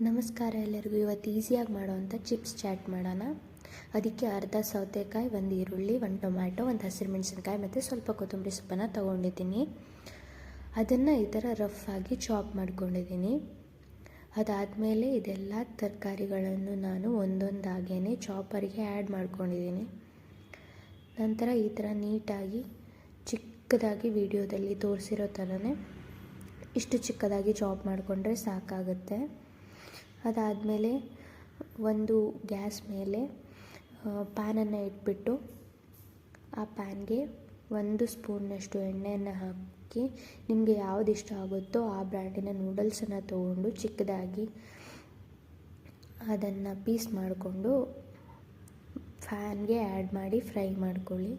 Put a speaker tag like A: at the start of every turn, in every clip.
A: ನಮಸ್ಕಾರ ಎಲ್ಲರಿಗೂ. ಇವತ್ತು ಈಸಿಯಾಗಿ ಮಾಡೋವಂಥ ಚಿಪ್ಸ್ ಚಾಟ್ ಮಾಡೋಣ. ಅದಕ್ಕೆ ಅರ್ಧ ಸೌತೆಕಾಯಿ, ಒಂದು ಈರುಳ್ಳಿ, ಒಂದು ಟೊಮ್ಯಾಟೊ, ಒಂದು ಹಸಿರು ಮೆಣಸಿನ್ಕಾಯಿ ಮತ್ತು ಸ್ವಲ್ಪ ಕೊತ್ತಂಬರಿ ಸೊಪ್ಪನ್ನು ತೊಗೊಂಡಿದ್ದೀನಿ. ಅದನ್ನು ಈ ಥರ ರಫ್ ಆಗಿ ಚಾಪ್ ಮಾಡ್ಕೊಂಡಿದ್ದೀನಿ. ಅದಾದಮೇಲೆ ಇದೆಲ್ಲ ತರಕಾರಿಗಳನ್ನು ನಾನು ಒಂದೊಂದಾಗೇ ಚಾಪರ್ಗೆ ಆ್ಯಡ್ ಮಾಡ್ಕೊಂಡಿದ್ದೀನಿ. ನಂತರ ಈ ಥರ ನೀಟಾಗಿ ಚಿಕ್ಕದಾಗಿ ವಿಡಿಯೋದಲ್ಲಿ ತೋರಿಸಿರೋ ಥರನೇ ಇಷ್ಟು ಚಿಕ್ಕದಾಗಿ ಚಾಪ್ ಮಾಡಿಕೊಂಡ್ರೆ ಸಾಕಾಗುತ್ತೆ. ಅದಾದಮೇಲೆ ಒಂದು ಗ್ಯಾಸ್ ಮೇಲೆ ಪ್ಯಾನನ್ನು ಇಟ್ಬಿಟ್ಟು ಆ ಪ್ಯಾನ್ಗೆ 1 ಸ್ಪೂನ್ನಷ್ಟು ಎಣ್ಣೆಯನ್ನು ಹಾಕಿ ನಿಮಗೆ ಯಾವುದು ಇಷ್ಟ ಆಗುತ್ತೋ ಆ ಬ್ರ್ಯಾಂಡಿನ ನೂಡಲ್ಸನ್ನು ತೊಗೊಂಡು ಚಿಕ್ಕದಾಗಿ ಅದನ್ನು ಪೀಸ್ ಮಾಡಿಕೊಂಡು ಫ್ಯಾನ್ಗೆ ಆ್ಯಡ್ ಮಾಡಿ ಫ್ರೈ ಮಾಡ್ಕೊಳ್ಳಿ.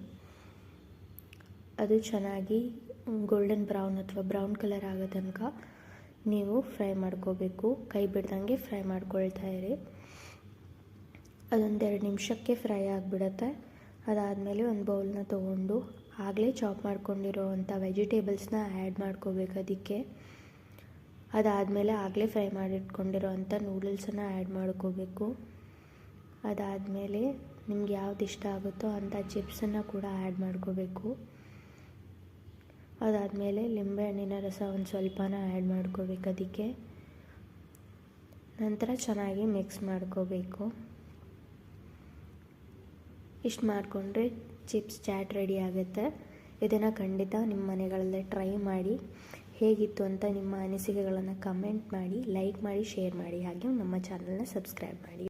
A: ಅದು ಚೆನ್ನಾಗಿ ಗೋಲ್ಡನ್ ಬ್ರೌನ್ ಅಥವಾ ಬ್ರೌನ್ ಕಲರ್ ಆಗೋ ತನಕ ನೀವು ಫ್ರೈ ಮಾಡ್ಕೋಬೇಕು. ಕೈ ಬಿಡ್ದಂಗೆ ಫ್ರೈ ಮಾಡ್ಕೊಳ್ತಾ ಇರಿ. ಅದೊಂದು 2 ನಿಮಿಷಕ್ಕೆ ಫ್ರೈ ಆಗಿಬಿಡುತ್ತೆ. ಅದಾದಮೇಲೆ ಒಂದು ಬೌಲನ್ನ ತೊಗೊಂಡು ಆಗಲೇ ಚಾಪ್ ಮಾಡ್ಕೊಂಡಿರೋವಂಥ ವೆಜಿಟೇಬಲ್ಸ್ನ ಆ್ಯಡ್ ಮಾಡ್ಕೋಬೇಕು ಅದಕ್ಕೆ. ಅದಾದಮೇಲೆ ಆಗಲೇ ಫ್ರೈ ಮಾಡಿಟ್ಕೊಂಡಿರೋವಂಥ ನೂಡಲ್ಸನ್ನು ಆ್ಯಡ್ ಮಾಡ್ಕೋಬೇಕು. ಅದಾದಮೇಲೆ ನಿಮ್ಗೆ ಯಾವ್ದು ಇಷ್ಟ ಆಗುತ್ತೋ ಅಂಥ ಚಿಪ್ಸನ್ನು ಕೂಡ ಆ್ಯಡ್ ಮಾಡ್ಕೋಬೇಕು. ಅದಾದಮೇಲೆ ಲಿಂಬೆಹಣ್ಣಿನ ರಸ ಒಂದು ಸ್ವಲ್ಪನ ಆ್ಯಡ್ ಮಾಡ್ಕೋಬೇಕು ಅದಕ್ಕೆ. ನಂತರ ಚೆನ್ನಾಗಿ ಮಿಕ್ಸ್ ಮಾಡ್ಕೋಬೇಕು. ಇಷ್ಟು ಮಾಡಿಕೊಂಡ್ರೆ ಚಿಪ್ಸ್ ಚಾಟ್ ರೆಡಿ ಆಗುತ್ತೆ. ಇದನ್ನು ಖಂಡಿತ ನಿಮ್ಮ ಮನೆಗಳಲ್ಲೇ ಟ್ರೈ ಮಾಡಿ. ಹೇಗಿತ್ತು ಅಂತ ನಿಮ್ಮ ಅನಿಸಿಕೆಗಳನ್ನು ಕಮೆಂಟ್ ಮಾಡಿ, ಲೈಕ್ ಮಾಡಿ, ಶೇರ್ ಮಾಡಿ. ಹಾಗೆ ನಮ್ಮ ಚಾನಲ್ನ ಸಬ್ಸ್ಕ್ರೈಬ್ ಮಾಡಿ.